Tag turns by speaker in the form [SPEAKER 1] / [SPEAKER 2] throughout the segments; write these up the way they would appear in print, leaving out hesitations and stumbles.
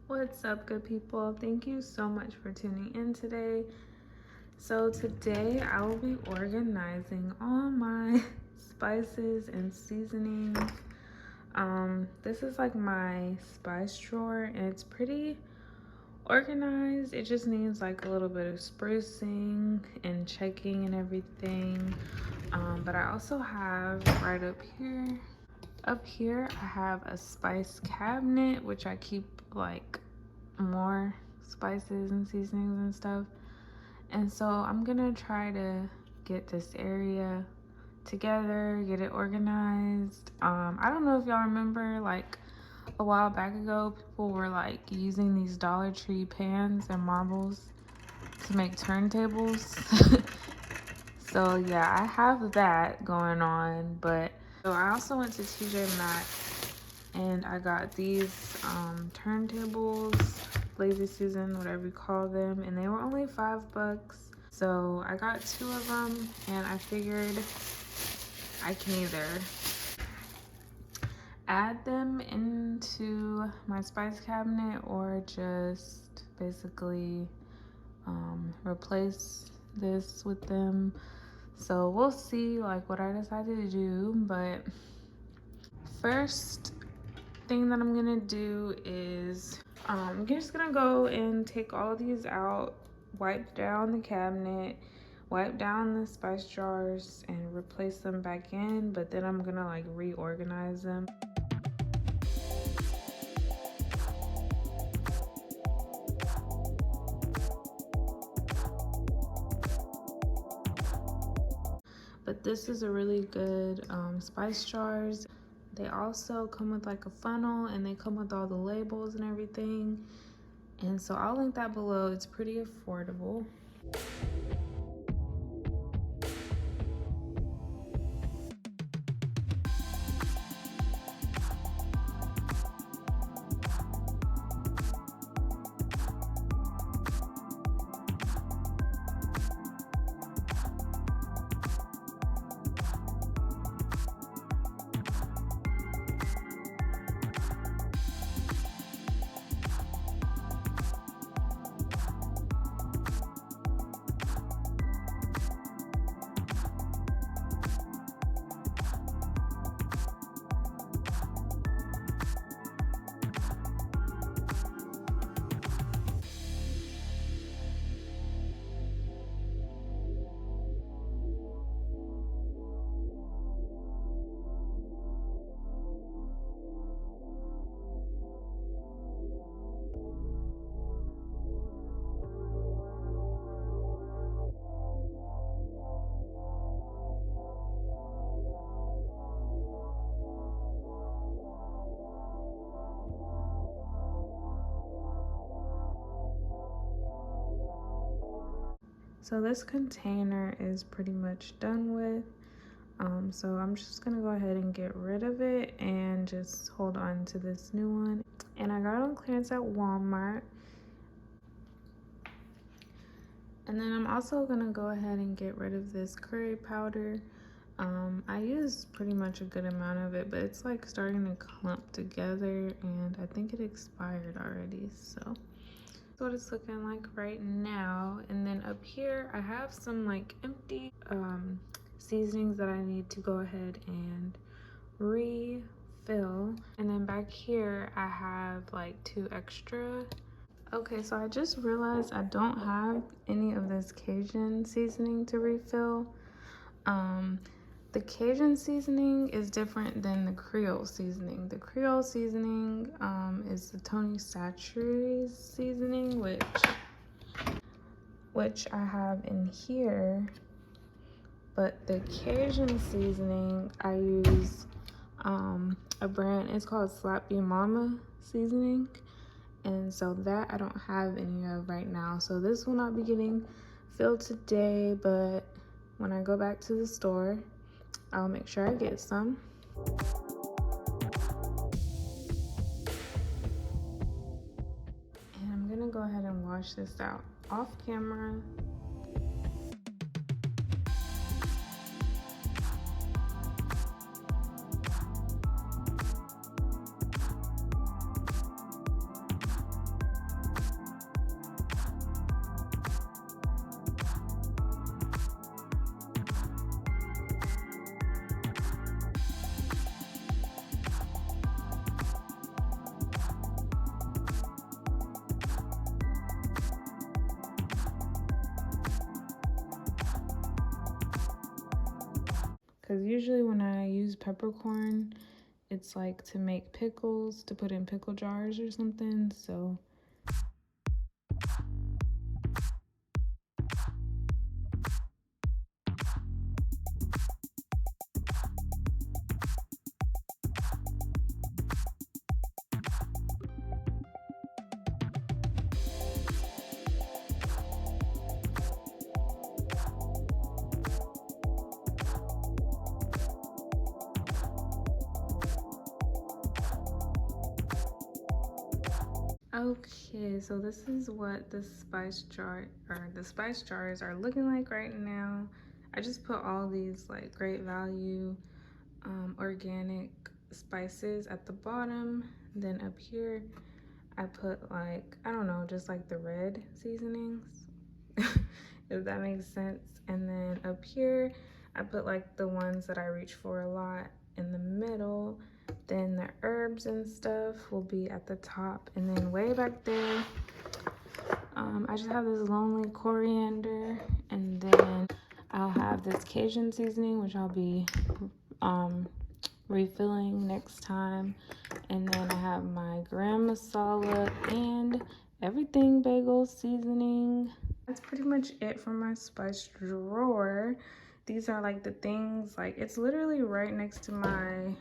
[SPEAKER 1] What's up, good people? Thank you so much for tuning in today. So today I will be organizing all my spices and seasonings. This is like my spice drawer and it's pretty organized. It just needs like a little bit of sprucing and checking and everything. But I also have right up here I have a spice cabinet, which I keep like more spices and seasonings and stuff. And so I'm gonna try to get this area together, get it organized. I don't know if y'all remember, like a while back ago, people were like using these Dollar Tree pans and marbles to make turntables. So yeah, I have that going on. But so I also went to TJ Maxx and I got these turntables, lazy Susan, whatever you call them, and they were only $5. So I got 2 of them, and I figured I can either add them into my spice cabinet or just basically replace this with them. So we'll see like what I decided to do. But first thing that I'm gonna do is I'm just gonna go and take all these out, wipe down the cabinet, wipe down the spice jars, and replace them back in. But then I'm gonna like reorganize them. But this is a really good spice jars. They also come with like a funnel and they come with all the labels and everything. And so I'll link that below. It's pretty affordable. So this container is pretty much done with. So I'm just gonna go ahead and get rid of it and just hold on to this new one. And I got it on clearance at Walmart. And then I'm also gonna go ahead and get rid of this curry powder. I used pretty much a good amount of it, but it's like starting to clump together and I think it expired already. So that's what it's looking like right now. And then up here I have some like empty seasonings that I need to go ahead and refill. And then back here I have like 2 extra. Okay, so I just realized I don't have any of this Cajun seasoning to refill. The Cajun seasoning is different than the Creole seasoning. The Creole seasoning is the Tony Chachere's seasoning, which I have in here. But the Cajun seasoning, I use a brand, it's called Slappy Mama seasoning. And so that I don't have any of right now. So this will not be getting filled today, but when I go back to the store, I'll make sure I get some. And I'm gonna go ahead and wash this out off camera. because usually when I use peppercorn, it's like to make pickles, to put in pickle jars or something. So okay, so this is what the spice jars are looking like right now. I just put all these like great value organic spices at the bottom. Then up here I put like, I don't know, just like the red seasonings, if that makes sense. And then up here I put like the ones that I reach for a lot in the middle. Then the herbs and stuff will be at the top. And then way back there, I just have this lonely coriander. And then I'll have this Cajun seasoning, which I'll be refilling next time. And then I have my gram masala and everything bagel seasoning. That's pretty much it for my spice drawer. These are like the things, like it's literally right next to my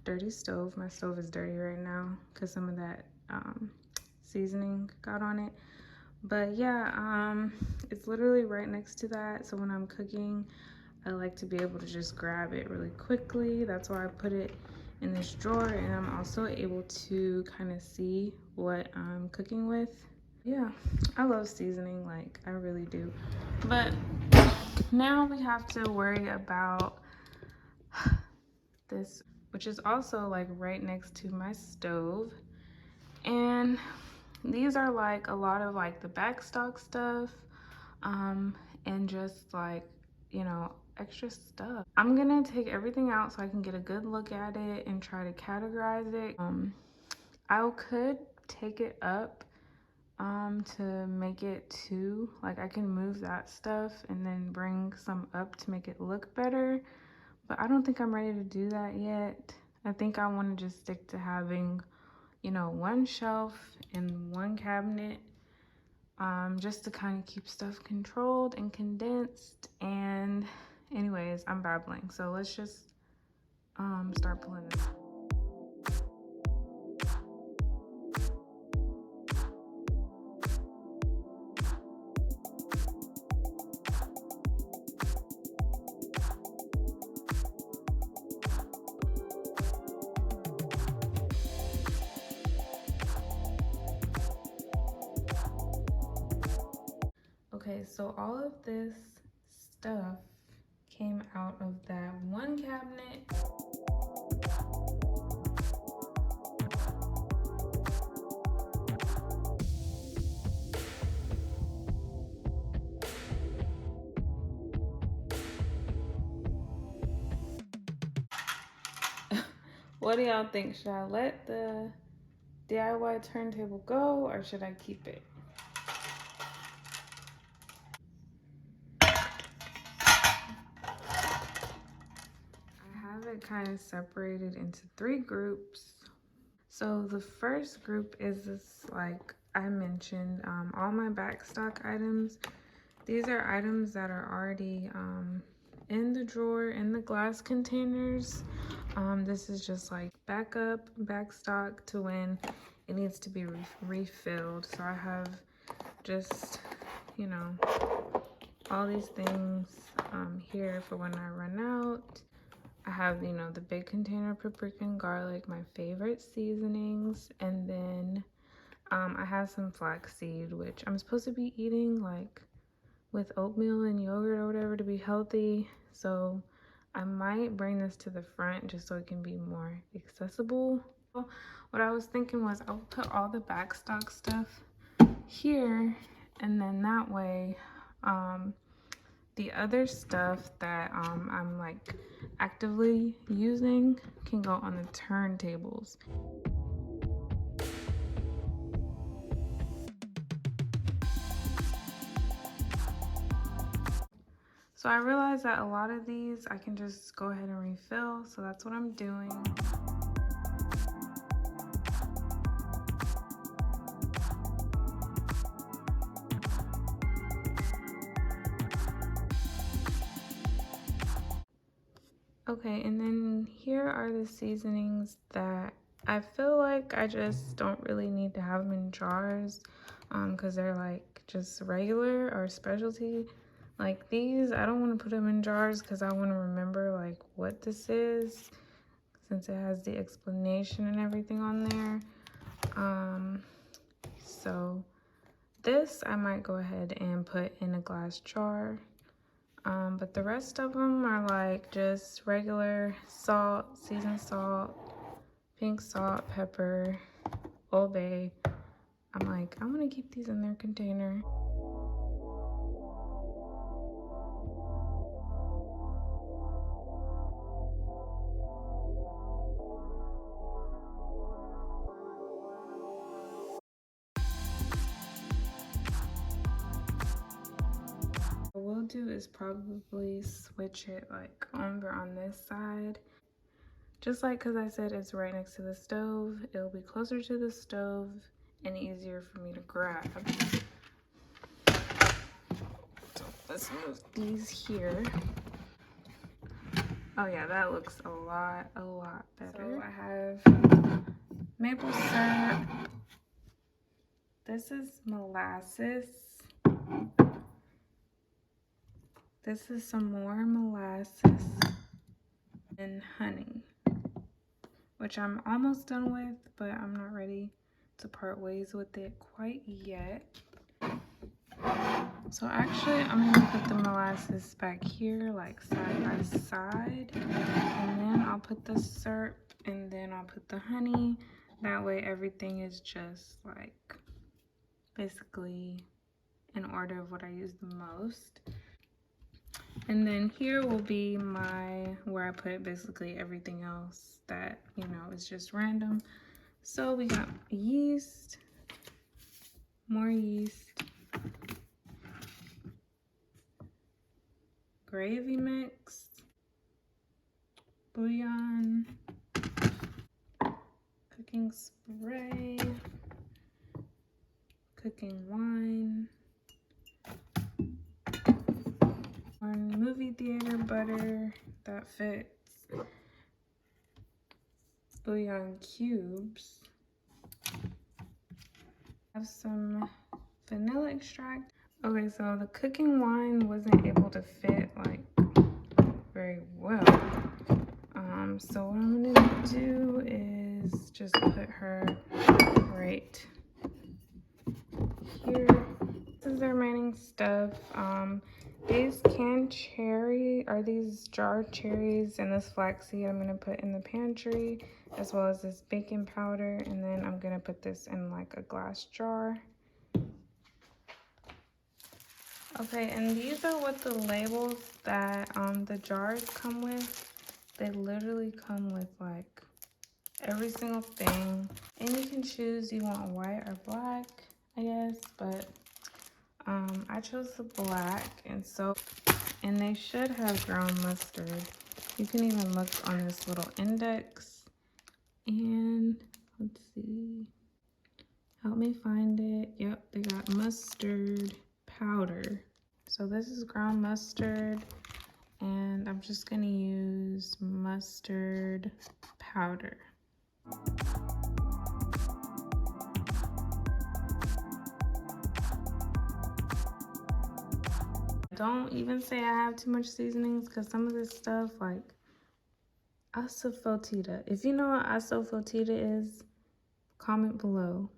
[SPEAKER 1] dirty stove. My stove is dirty right now because some of that seasoning got on it. But yeah, it's literally right next to that. So when I'm cooking, I like to be able to just grab it really quickly. That's why I put it in this drawer, and I'm also able to kind of see what I'm cooking with. Yeah, I love seasoning, like I really do. But now we have to worry about this, which is also like right next to my stove. And these are like a lot of like the backstock stuff, and just like, you know, extra stuff. I'm gonna take everything out so I can get a good look at it and try to categorize it. I could take it up to make it two, like I can move that stuff and then bring some up to make it look better, but I don't think I'm ready to do that yet. I think I want to just stick to having, you know, one shelf and one cabinet, just to kind of keep stuff controlled and condensed. And anyways, I'm babbling, so let's just start pulling this. Okay, so all of this stuff came out of that one cabinet. What do y'all think? Should I let the DIY turntable go or should I keep it? I have it kind of separated into three groups. So the first group is this, like I mentioned, all my backstock items. These are items that are already in the drawer, in the glass containers. This is just like backup, backstock to when it needs to be refilled. So I have just, you know, all these things here for when I run out. I have, you know, the big container of paprika and garlic, my favorite seasonings, and then I have some flaxseed, which I'm supposed to be eating like with oatmeal and yogurt or whatever to be healthy. So I might bring this to the front just so it can be more accessible. What I was thinking was I'll put all the backstock stuff here, and then that way the other stuff that I'm like actively using can go on the turntables. So I realized that a lot of these I can just go ahead and refill, so that's what I'm doing. Okay, and then here are the seasonings that I feel like I just don't really need to have them in jars because they're like just regular or specialty. Like these, I don't want to put them in jars because I want to remember like what this is since it has the explanation and everything on there. So this I might go ahead and put in a glass jar. But the rest of them are like just regular salt, seasoned salt, pink salt, pepper, Old Bay. I'm like, I want to keep these in their container. What we'll do is probably switch it like over on this side. Just like because I said it's right next to the stove, it'll be closer to the stove and easier for me to grab. So let's move these here. Oh yeah, that looks a lot better. So I have maple syrup. This is molasses. This is some more molasses and honey, which I'm almost done with, but I'm not ready to part ways with it quite yet. So actually, I'm gonna put the molasses back here, like side by side, and then I'll put the syrup, and then I'll put the honey. That way everything is just like basically in order of what I use the most. And then here will be where I put basically everything else that, you know, is just random. So we got yeast, more yeast, gravy mix, bouillon, cooking spray, cooking wine, movie theater butter that fits, bouillon cubes, have some vanilla extract. Okay, so the cooking wine wasn't able to fit like very well. So what I'm gonna do is just put her right here. This is the remaining stuff. These canned cherry are these jarred cherries and this flaxseed I'm gonna put in the pantry, as well as this baking powder, and then I'm gonna put this in like a glass jar. Okay, and these are what the labels that the jars come with. They literally come with like every single thing, and you can choose you want white or black, I guess, but I chose the black, and they should have ground mustard. You can even look on this little index, and let's see, help me find it. Yep, they got mustard powder. So this is ground mustard, and I'm just gonna use mustard powder. Don't even say I have too much seasonings, because some of this stuff, like asafoetida. If you know what asafoetida is, comment below.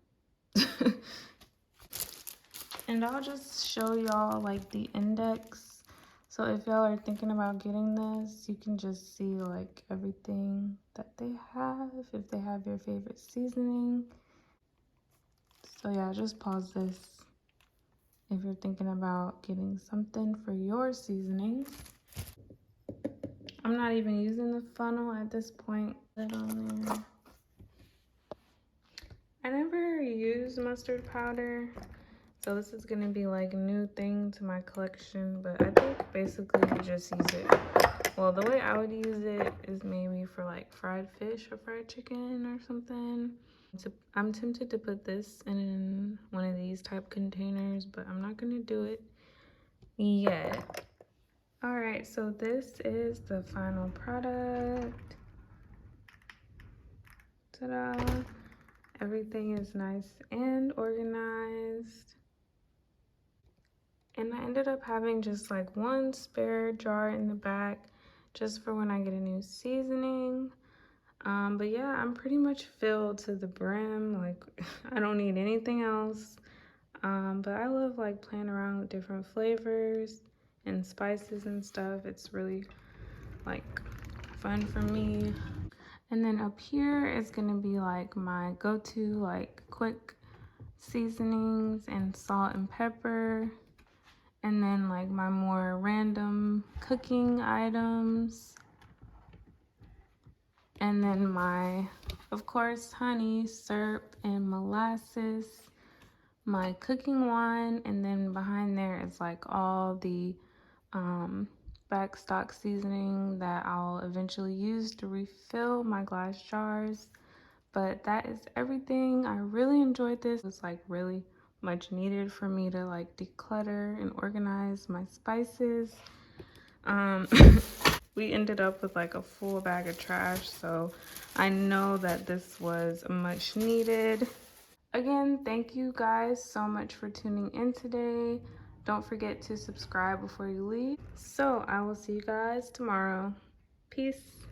[SPEAKER 1] And I'll just show y'all like the index. So if y'all are thinking about getting this, you can just see like everything that they have, if they have your favorite seasoning. So yeah, just pause this if you're thinking about getting something for your seasonings. I'm not even using the funnel at this point. Put it on there. I never use mustard powder, So this is gonna be like a new thing to my collection, but I think basically you just use it. Well, the way I would use it is maybe for like fried fish or fried chicken or something. I'm tempted to put this in one of these type containers, but I'm not gonna do it yet. All right, so this is the final product. Ta-da! Everything is nice and organized. And I ended up having just like one spare jar in the back just for when I get a new seasoning. But yeah, I'm pretty much filled to the brim. Like I don't need anything else. But I love like playing around with different flavors and spices and stuff. It's really like fun for me. And then up here is gonna be like my go-to like quick seasonings and salt and pepper. And then like my more random cooking items. And then my, of course, honey, syrup, and molasses, my cooking wine, and then behind there is like all the back stock seasoning that I'll eventually use to refill my glass jars. But that is everything. I really enjoyed this. It was like really much needed for me to like declutter and organize my spices. Um, we ended up with like a full bag of trash, so I know that this was much needed. Again, thank you guys so much for tuning in today. Don't forget to subscribe before you leave. So I will see you guys tomorrow. Peace.